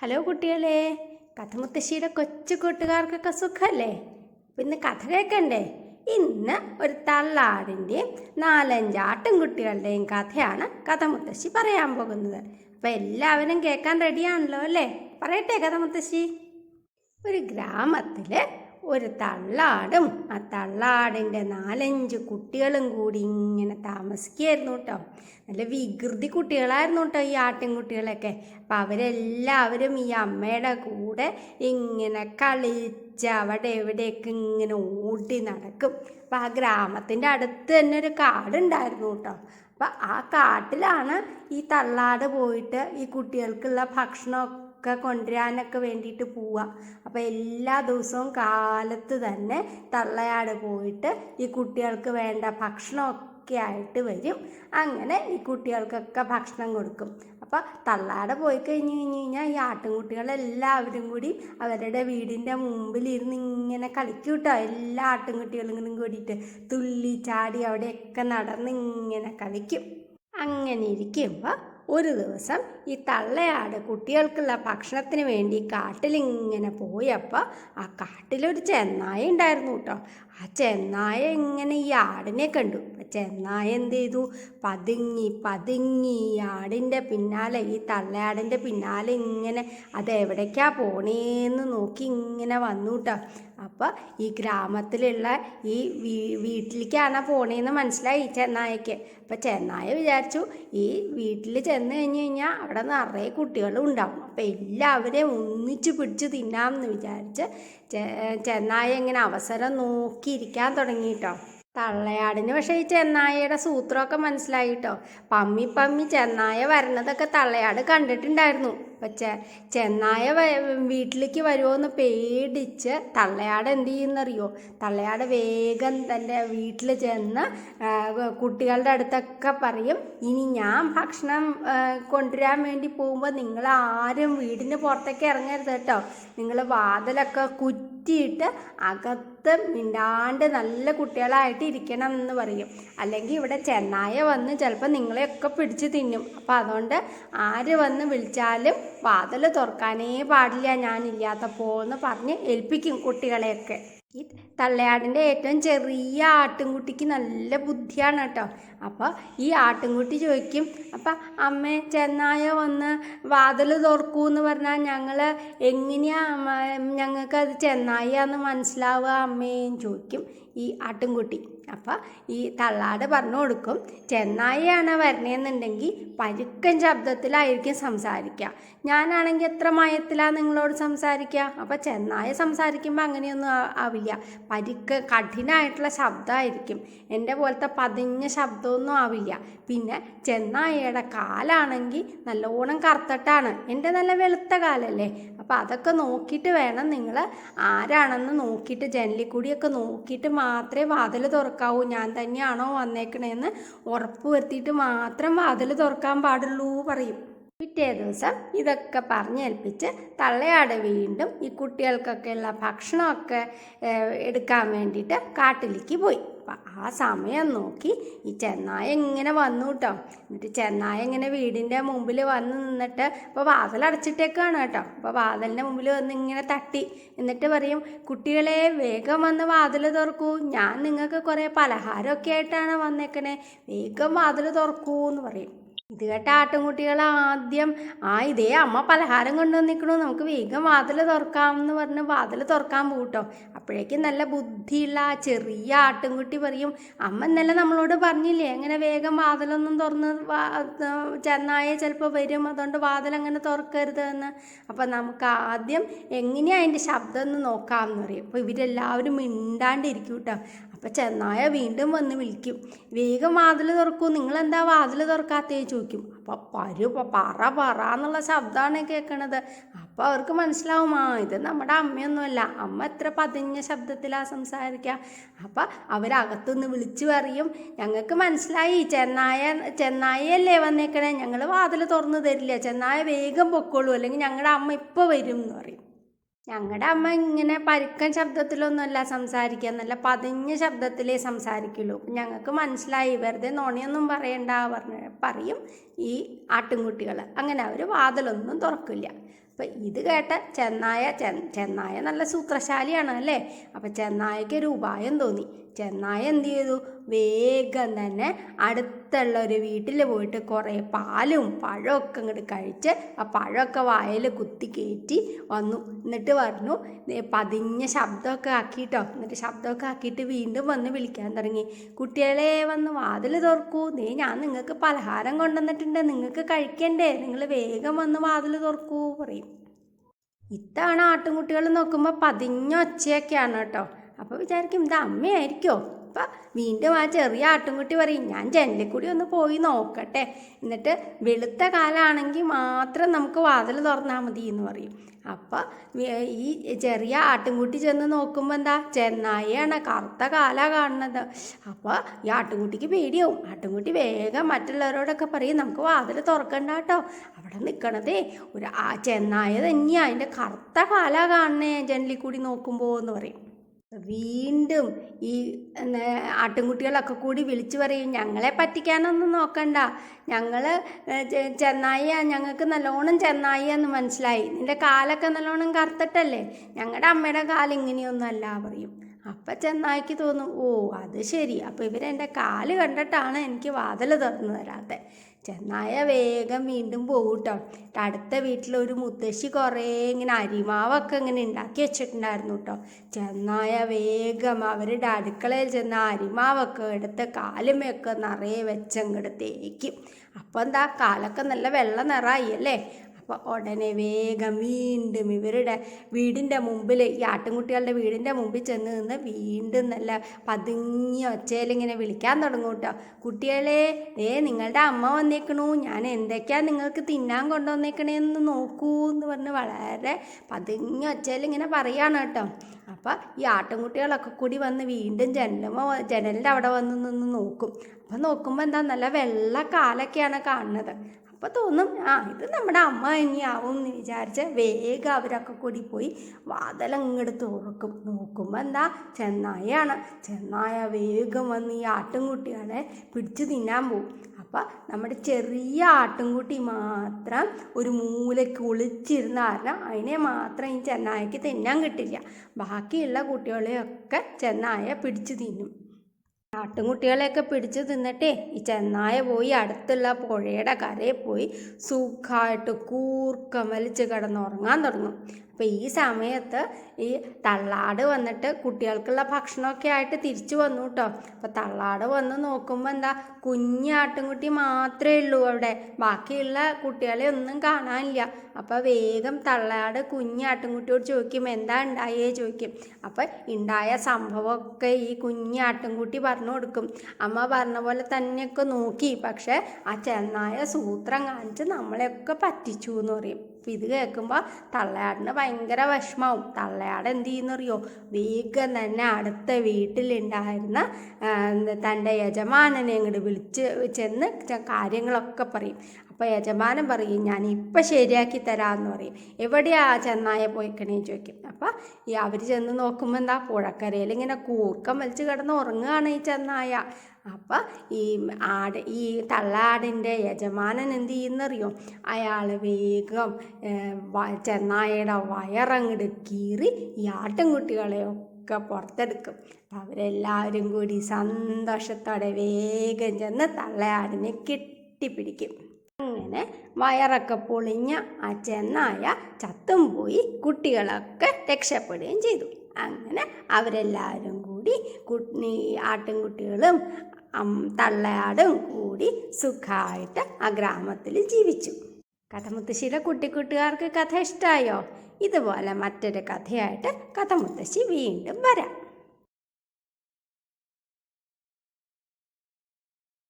Hello കുട്ടികളെ, കഥമുത്തശ്ശിയുടെ കൊച്ചു കൂട്ടുകാർക്കൊക്കെ സുഖമല്ലേ? ഇന്ന് കഥ കേൾക്കണ്ടേ? ഇന്ന് ഒരു തള്ളാടിൻ്റെയും 4-5 ആട്ടിൻകുട്ടികളുടെയും കഥയാണ് കഥമുത്തശ്ശി പറയാൻ പോകുന്നത്. അപ്പം എല്ലാവരും കേൾക്കാൻ റെഡിയാണല്ലോ അല്ലേ? പറയട്ടെ കഥമുത്തശ്ശി. ഒരു ഗ്രാമത്തിൽ ഒരു തള്ളാടും ആ തള്ളാടിൻ്റെ 4-5 കുട്ടികളും കൂടി ഇങ്ങനെ താമസിക്കുകയായിരുന്നു കേട്ടോ. നല്ല വികൃതി കുട്ടികളായിരുന്നു കേട്ടോ ഈ ആട്ടിൻകുട്ടികളൊക്കെ. അപ്പം അവരെല്ലാവരും ഈ അമ്മയുടെ കൂടെ ഇങ്ങനെ കളിച്ച് അവിടെ എവിടെയൊക്കെ ഇങ്ങനെ ഓടി നടക്കും. അപ്പം ആ ഗ്രാമത്തിൻ്റെ അടുത്ത് തന്നെ ഒരു കാടുണ്ടായിരുന്നു കേട്ടോ. അപ്പം ആ കാട്ടിലാണ് ഈ തള്ളാട് പോയിട്ട് ഈ കുട്ടികൾക്കുള്ള ഭക്ഷണമൊക്കെ കൊണ്ടുവരാനൊക്കെ വേണ്ടിയിട്ട് പോവുക. അപ്പോൾ എല്ലാ ദിവസവും കാലത്ത് തന്നെ തള്ളയാട് പോയിട്ട് ഈ കുട്ടികൾക്ക് വേണ്ട ഭക്ഷണമൊക്കെ ആയിട്ട് വരും. അങ്ങനെ ഈ കുട്ടികൾക്കൊക്കെ ഭക്ഷണം കൊടുക്കും. അപ്പോൾ തള്ളാട് പോയി കഴിഞ്ഞാൽ ഈ ആട്ടിൻകുട്ടികളെല്ലാവരും കൂടി അവരുടെ വീടിൻ്റെ മുമ്പിലിരുന്ന് ഇങ്ങനെ കളിക്കും കേട്ടോ. എല്ലാ ആട്ടിൻകുട്ടികളും കൂടിയിട്ട് തുള്ളി ചാടി അവിടെയൊക്കെ നടന്ന് ഇങ്ങനെ കളിക്കും. അങ്ങനെ ഇരിക്കുമ്പോൾ ഒരു ദിവസം ഈ തള്ളയാട് കുട്ടികൾക്കുള്ള ഭക്ഷണത്തിന് വേണ്ടി കാട്ടിലിങ്ങനെ പോയപ്പോൾ ആ കാട്ടിലൊരു ചെന്നായ ഉണ്ടായിരുന്നു കേട്ടോ. ആ ചെന്നായ ഇങ്ങനെ ഈ ആടിനെ കണ്ടു. ചെന്നായ എന്ത് ചെയ്തു? പതുങ്ങി ഈ ആടിൻ്റെ പിന്നാലെ, ഈ തള്ളയാടിൻ്റെ പിന്നാലെ ഇങ്ങനെ അതെവിടേക്കാ പോണേന്ന് നോക്കി ഇങ്ങനെ വന്നു കേട്ടോ. അപ്പോൾ ഈ ഗ്രാമത്തിലുള്ള ഈ വീട്ടിലേക്കാണ് പോണേന്ന് മനസ്സിലായി ഈ ചെന്നായക്ക്. അപ്പം ചെന്നായ വിചാരിച്ചു ഈ വീട്ടിൽ ചെന്ന് കഴിഞ്ഞാൽ അവിടെ നിറയെ കുട്ടികളും ഉണ്ടാവും. അപ്പം എല്ലാവരെയും ഒന്നിച്ച് പിടിച്ച് തിന്നാമെന്ന് വിചാരിച്ച് ചെന്നായ ഇങ്ങനെ അവസരം നോക്കിയിരിക്കാൻ തുടങ്ങി കേട്ടോ. തള്ളയാടിന് പക്ഷേ ഈ ചെന്നായയുടെ സൂത്രമൊക്കെ മനസ്സിലായി കേട്ടോ. പമ്മി ചെന്നായ വരണതൊക്കെ തള്ളയാട് കണ്ടിട്ടുണ്ടായിരുന്നു. അപ്പം ചെന്നായ വീട്ടിലേക്ക് വരുമോ എന്ന് പേടിച്ച് തള്ളയാട് എന്ത് ചെയ്യുന്നറിയോ? തള്ളയാട് വേഗം തൻ്റെ വീട്ടിൽ ചെന്ന് കുട്ടികളുടെ അടുത്തൊക്കെ പറയും, ഇനി ഞാൻ ഭക്ഷണം കൊണ്ടുവരാൻ വേണ്ടി പോകുമ്പോൾ നിങ്ങളാരും വീടിന് പുറത്തേക്ക് ഇറങ്ങരുത് കേട്ടോ. നിങ്ങൾ വാതിലൊക്കെ കുറ്റിയിട്ട് അകത്ത് മിണ്ടാണ്ട് നല്ല കുട്ടികളായിട്ട് ഇരിക്കണം എന്ന് പറയും. അല്ലെങ്കിൽ ഇവിടെ ചെന്നായ വന്ന് ചിലപ്പോൾ നിങ്ങളെയൊക്കെ പിടിച്ച് തിന്നും. അപ്പം അതുകൊണ്ട് ആര് വന്ന് വിളിച്ചാലും വാതിൽ തുറക്കാനേ പാടില്ല ഞാനില്ലാത്തപ്പോൾ എന്ന് പറഞ്ഞ് ഏൽപ്പിക്കും കുട്ടികളെയൊക്കെ. ഈ തള്ളയാടിൻ്റെ ഏറ്റവും ചെറിയ ആട്ടിൻകുട്ടിക്ക് നല്ല ബുദ്ധിയാണ് കേട്ടോ. അപ്പോൾ ഈ ആട്ടിൻകുട്ടി ചോദിക്കും, അപ്പം അമ്മേ ചെന്നായ വന്ന് വാതിൽ തുറക്കൂ എന്ന് പറഞ്ഞാൽ ഞങ്ങൾ ഞങ്ങൾക്കത് ചെന്നായാന്ന് മനസ്സിലാവുക അമ്മേന്ന് ചോദിക്കും ഈ ആട്ടിൻകുട്ടി. അപ്പം ഈ തള്ളാട് പറഞ്ഞു കൊടുക്കും, ചെന്നായയാണ് വരണേന്നുണ്ടെങ്കിൽ പരുക്കൻ ശബ്ദത്തിലായിരിക്കും സംസാരിക്കുക. ഞാനാണെങ്കിൽ എത്ര മയത്തിലാണ് നിങ്ങളോട് സംസാരിക്കുക. അപ്പം ചെന്നായ സംസാരിക്കുമ്പോൾ അങ്ങനെയൊന്നും ആവില്ല. കഠിനമായിട്ടുള്ള ശബ്ദമായിരിക്കും. എൻ്റെ പോലത്തെ പതിഞ്ഞ ശബ്ദമൊന്നും ആവില്ല. പിന്നെ ചെന്നായയുടെ കാലാണെങ്കിൽ നല്ലോണം കറുത്തിട്ടാണ്, എൻ്റെ നല്ല വെളുത്ത കാലല്ലേ. അപ്പോൾ അതൊക്കെ നോക്കിയിട്ട് വേണം നിങ്ങൾ ആരാണെന്ന് നോക്കിയിട്ട് ജനലിൽ കൂടിയൊക്കെ നോക്കിയിട്ട് മാത്രമേ വാതിൽ തുറക്കാവൂ. ഞാൻ തന്നെയാണോ വന്നേക്കണേന്ന് ഉറപ്പ് വരുത്തിയിട്ട് മാത്രം വാതിൽ തുറക്കാൻ പാടുള്ളൂ പറയും. പിറ്റേ ദിവസം ഇതൊക്കെ പറഞ്ഞേൽപ്പിച്ച് തള്ളയാട് വീണ്ടും ഈ കുട്ടികൾക്കൊക്കെയുള്ള ഭക്ഷണമൊക്കെ എടുക്കാൻ വേണ്ടിയിട്ട് കാട്ടിലേക്ക് പോയി. അപ്പം ആ സമയം നോക്കി ഈ ചെന്നായ ഇങ്ങനെ വന്നു കേട്ടോ. എന്നിട്ട് ചെന്നായ ഇങ്ങനെ വീടിൻ്റെ മുമ്പിൽ വന്ന് നിന്നിട്ട് ഇപ്പോൾ വാതിലടച്ചിട്ടേക്കാണ് കേട്ടോ. അപ്പോൾ വാതിലിൻ്റെ മുമ്പിൽ വന്ന് ഇങ്ങനെ തട്ടി എന്നിട്ട് പറയും, കുട്ടികളെ വേഗം വന്ന് വാതിൽ തുറക്കൂ, ഞാൻ നിങ്ങൾക്ക് കുറേ പലഹാരമൊക്കെ ആയിട്ടാണ് വന്നേക്കണേ, വേഗം വാതിൽ തുറക്കൂ എന്ന് പറയും. ഇത് കേട്ട ആട്ടിൻകുട്ടികൾ ആദ്യം ഇതേ അമ്മ പലഹാരം കൊണ്ടുവന്നിക്കണു, നമുക്ക് വേഗം വാതിൽ തുറക്കാമെന്ന് പറഞ്ഞ് വാതിൽ തുറക്കാൻ പോകും കേട്ടോ. അപ്പോഴേക്കും നല്ല ബുദ്ധിയുള്ള ആ ചെറിയ ആട്ടിൻകുട്ടി പറയും, അമ്മ ഇന്നലെ നമ്മളോട് പറഞ്ഞില്ലേ അങ്ങനെ വേഗം വാതിലൊന്നും തുറന്ന് ചെന്നായ ചിലപ്പോൾ വരും, അതുകൊണ്ട് വാതിലങ്ങനെ തുറക്കരുത് എന്ന്. അപ്പം നമുക്ക് ആദ്യം എങ്ങനെയാണ് അതിൻ്റെ ശബ്ദം എന്ന് നോക്കാമെന്ന് പറയും. അപ്പോൾ ഇവരെല്ലാവരും മിണ്ടാണ്ടിരിക്കും കേട്ടോ. അപ്പം ചെന്നായ വീണ്ടും വന്ന് വിളിക്കും, വേഗം വാതിൽ തുറക്കൂ, നിങ്ങളെന്താ വാതിൽ തുറക്കാത്തേ ചോദിക്കും. അപ്പോൾ പറ എന്നുള്ള ശബ്ദമാണ് കേൾക്കണത്. അപ്പോൾ അവർക്ക് മനസ്സിലാവും, ഇത് നമ്മുടെ അമ്മയൊന്നുമല്ല, അമ്മ എത്ര പതിഞ്ഞ ശബ്ദത്തിലാണ് സംസാരിക്കുക. അപ്പം അവരകത്തുനിന്ന് വിളിച്ചു പറയും, ഞങ്ങൾക്ക് മനസ്സിലായി ചെന്നായല്ലേ വന്നേക്കണേ, ഞങ്ങൾ വാതിൽ തുറന്നു തരില്ല, ചെന്നായ വേഗം പൊക്കോളൂ, അല്ലെങ്കിൽ ഞങ്ങളുടെ അമ്മ ഇപ്പോൾ വരും എന്ന് പറയും. ഞങ്ങളുടെ അമ്മ ഇങ്ങനെ പരുക്കൻ ശബ്ദത്തിലൊന്നുമല്ല സംസാരിക്കുക, നല്ല പതിഞ്ഞ ശബ്ദത്തിലേ സംസാരിക്കുള്ളൂ, ഞങ്ങൾക്ക് മനസ്സിലായി, വെറുതെ നുണയൊന്നും പറയണ്ട പറയും ഈ ആട്ടിൻകുട്ടികൾ. അങ്ങനെ അവർ വാതിലൊന്നും തുറക്കില്ല. അപ്പം ഇത് കേട്ട ചെന്നായ നല്ല സൂത്രശാലിയാണ് അല്ലേ. അപ്പം ചെന്നായക്ക് ഒരു ഉപായം തോന്നി. ചെന്നായ എന്ത് ചെയ്തു, വേഗം തന്നെ അടുത്തുള്ള ഒരു വീട്ടിൽ പോയിട്ട് കുറേ പാലും പഴമൊക്കെ ഇങ്ങോട്ട് കഴിച്ച് ആ പഴമൊക്കെ വായിൽ കുത്തി കയറ്റി വന്നു. എന്നിട്ട് പറഞ്ഞു, പതിഞ്ഞ ശബ്ദമൊക്കെ ആക്കിയിട്ടോ. എന്നിട്ട് ശബ്ദമൊക്കെ ആക്കിയിട്ട് വീണ്ടും വന്ന് വിളിക്കാൻ തുടങ്ങി. കുട്ടികളെ വന്ന് വാതിൽ തുറക്കൂ, ഞാൻ നിങ്ങൾക്ക് പലഹാരം കൊണ്ടുവന്നിട്ടുണ്ട്, നിങ്ങൾക്ക് കഴിക്കണ്ടേ, നിങ്ങൾ വേഗം വന്ന് വാതിൽ തുറക്കൂ പറയും. ഇത്തവണ ആട്ടുംകുട്ടികൾ നോക്കുമ്പോൾ പതിഞ്ഞ ഒച്ചയൊക്കെയാണ് കേട്ടോ. അപ്പോൾ വിചാരിക്കും ഇത് അമ്മയായിരിക്കോ. അപ്പം വീണ്ടും ആ ചെറിയ ആട്ടുംകുട്ടി പറയും, ഞാൻ ജനലിൽ കൂടി ഒന്ന് പോയി നോക്കട്ടെ, എന്നിട്ട് വെളുത്ത കാലാണെങ്കിൽ മാത്രം നമുക്ക് വാതിൽ തുറന്നാൽ മതി എന്ന് പറയും. അപ്പം ഈ ചെറിയ ആട്ടുംകുട്ടി ചെന്ന് നോക്കുമ്പോൾ എന്താ, ചെന്നായാണ്, കറുത്ത കാലാണ് കാണുന്നത്. അപ്പോൾ ഈ ആട്ടുംകുട്ടിക്ക് പേടിയാവും. ആട്ടുംകുട്ടി വേഗം മറ്റുള്ളവരോടൊക്കെ പറയും, നമുക്ക് വാതിൽ തുറക്കണ്ട കേട്ടോ, അവിടെ നിൽക്കണതേ ആ ചെന്നായ തന്നെയാണ്, അതിൻ്റെ കറുത്ത കാലാണ് കാണണേ ജനലിൽ കൂടി നോക്കുമ്പോൾ എന്ന് പറയും. വീണ്ടും ഈ ആട്ടിൻകുട്ടികളൊക്കെ കൂടി വിളിച്ചു പറയും, ഞങ്ങളെ പറ്റിക്കാനൊന്നും നോക്കണ്ട, ഞങ്ങൾ ചെന്നായ, ഞങ്ങൾക്ക് നല്ലോണം ചെന്നായി എന്ന് മനസ്സിലായി, നിൻ്റെ കാലൊക്കെ നല്ലോണം കറുത്തിട്ടല്ലേ, ഞങ്ങളുടെ അമ്മയുടെ കാല് ഇങ്ങനെയൊന്നും അല്ല പറയും. അപ്പം ചെന്നായിക്ക് തോന്നും, ഓ അത് ശരി, അപ്പോൾ ഇവരെൻ്റെ കാല് കണ്ടിട്ടാണ് എനിക്ക് വാതിൽ തുറന്നു തരാത്തത്. ചെന്നായ വേഗം വീണ്ടും പോകും കേട്ടോ. അടുത്ത വീട്ടിലൊരു മുത്തശ്ശി കുറേ ഇങ്ങനെ അരിമാവൊക്കെ ഇങ്ങനെ ഉണ്ടാക്കി വെച്ചിട്ടുണ്ടായിരുന്നു കേട്ടോ. ചെന്നായ വേഗം അവരുടെ അടുക്കളയിൽ ചെന്ന് അരിമാവൊക്കെ എടുത്ത് കാലുമൊക്കെ നിറയെ വെച്ചങ്ങോട്ട് തേക്കും. അപ്പം എന്താ, കാലൊക്കെ നല്ല വെള്ള നിറമായി അല്ലേ. അപ്പോൾ ഉടനെ വേഗം വീണ്ടും ഇവരുടെ വീടിൻ്റെ മുമ്പിൽ, ഈ ആട്ടിൻകുട്ടികളുടെ വീടിൻ്റെ മുമ്പിൽ ചെന്ന് നിന്ന് വീണ്ടും നല്ല പതുങ്ങിയ ഒച്ചയിലിങ്ങനെ വിളിക്കാൻ തുടങ്ങും കേട്ടോ. കുട്ടികളെ, നിങ്ങളുടെ അമ്മ വന്നേക്കണു, ഞാൻ എന്തൊക്കെയാണ് നിങ്ങൾക്ക് തിന്നാൻ കൊണ്ടുവന്നേക്കണേന്ന് നോക്കൂ എന്ന് പറഞ്ഞ് വളരെ പതുങ്ങിയ ഒച്ചയിലിങ്ങനെ പറയാണ് കേട്ടോ. അപ്പം ഈ ആട്ടിൻകുട്ടികളൊക്കെ കൂടി വന്ന് വീണ്ടും ജനലിൻ്റെ അവിടെ വന്ന് നിന്ന് നോക്കും. അപ്പം നോക്കുമ്പോൾ എന്താ, നല്ല വെള്ള കാലൊക്കെയാണ് കാണുന്നത്. അപ്പോൾ തോന്നും, ഇത് നമ്മുടെ അമ്മ തന്നെയാവും എന്ന് വിചാരിച്ച് വേഗം അവരൊക്കെ കൂടി പോയി വാതിലങ്ങോട്ട് തുറക്കും. നോക്കുമ്പോൾ എന്താ, ചെന്നായാണ്. ചെന്നായ വേഗം വന്ന് ഈ ആട്ടിൻകുട്ടികളെ പിടിച്ച് തിന്നാൻ പോകും. അപ്പം നമ്മുടെ ചെറിയ ആട്ടിൻകുട്ടി മാത്രം ഒരു മൂലയ്ക്ക് ഒളിച്ചിരുന്ന കാരണം അതിനെ മാത്രം ഈ ചെന്നായക്ക് തിന്നാൻ കിട്ടില്ല. ബാക്കിയുള്ള കുട്ടികളെയൊക്കെ ചെന്നായ പിടിച്ച് തിന്നും. ആട്ടിൻകുട്ടികളെയൊക്കെ പിടിച്ച് തിന്നിട്ടേ ഈ ചെന്നായ പോയി അടുത്തുള്ള പുഴയുടെ കരയിൽ പോയി സുഖമായിട്ട് കൂർക്കം വലിച്ച് കിടന്നുറങ്ങാൻ തുടങ്ങും. അപ്പോൾ ഈ സമയത്ത് ഈ തള്ളാട് വന്നിട്ട് കുട്ടികൾക്കുള്ള ഭക്ഷണമൊക്കെ ആയിട്ട് തിരിച്ചു വന്നു കേട്ടോ. അപ്പോൾ തള്ളാട് വന്ന് നോക്കുമ്പോൾ എന്താ, കുഞ്ഞാട്ടിൻകുട്ടി മാത്രമേ ഉള്ളൂ അവിടെ, ബാക്കിയുള്ള കുട്ടികളെ ഒന്നും കാണാനില്ല. അപ്പോൾ വേഗം തള്ളാട് കുഞ്ഞാട്ടിൻകുട്ടിയോട് ചോദിക്കും, എന്താ ഉണ്ടായേ ചോദിക്കും. അപ്പം ഉണ്ടായ സംഭവമൊക്കെ ഈ കുഞ്ഞാട്ടിൻകുട്ടി പറഞ്ഞു കൊടുക്കും. അമ്മ പറഞ്ഞ പോലെ തന്നെയൊക്കെ നോക്കി, പക്ഷെ ആ ചെന്നായ സൂത്രം കാണിച്ച് നമ്മളെയൊക്കെ പറ്റിച്ചു എന്ന് പറയും. അപ്പം ഇത് കേൾക്കുമ്പോൾ തള്ളയാടിന് ഭയങ്കര വിഷമാവും. തള്ളയാട് എന്ത് ചെയ്യുന്നറിയോ, വേഗം തന്നെ അടുത്ത വീട്ടിലുണ്ടായിരുന്ന തൻ്റെ യജമാനനെ അങ്ങോട്ട് വിളിച്ച് ചെന്ന് കാര്യങ്ങളൊക്കെ പറയും. അപ്പോൾ യജമാനൻ പറയും, ഞാൻ ഇപ്പം ശരിയാക്കി തരാമെന്ന് പറയും. എവിടെയാ ചെന്നായ പോയിക്കണേ ചോദിക്കും. അപ്പം അവർ ചെന്ന് നോക്കുമ്പോൾ എന്താ, പുഴക്കരയിൽ ഇങ്ങനെ കൂർക്കം വലിച്ച് കിടന്ന് ഉറങ്ങുകയാണ് ഈ ചെന്നായ. അപ്പം ഈ തള്ളാടിൻ്റെ യജമാനൻ എന്ത് ചെയ്യുന്നറിയോ, അയാൾ വേഗം ചെന്നായയുടെ വയറങ്ങോട്ട് കീറി ഈ ആട്ടിൻകുട്ടികളെയൊക്കെ പുറത്തെടുക്കും. അവരെല്ലാവരും കൂടി സന്തോഷത്തോടെ വേഗം ചെന്ന് തള്ളയാടിനെ കെട്ടിപ്പിടിക്കും. അങ്ങനെ വയറൊക്കെ പൊളിഞ്ഞ ആ ചെന്നായ ചത്തും പോയി, കുട്ടികളൊക്കെ രക്ഷപ്പെടുകയും ചെയ്തു. അങ്ങനെ അവരെല്ലാവരും കൂടി ആട്ടിൻകുട്ടികളും തള്ളയാടും കൂടി സുഖമായിട്ട് ആ ഗ്രാമത്തിൽ ജീവിച്ചു. കഥമുത്തശ്ശിയുടെ കുട്ടിക്കുട്ടുകാർക്ക് കഥ ഇഷ്ടമായോ? ഇതുപോലെ മറ്റൊരു കഥയായിട്ട് കഥമുത്തശ്ശി വീണ്ടും വരാം.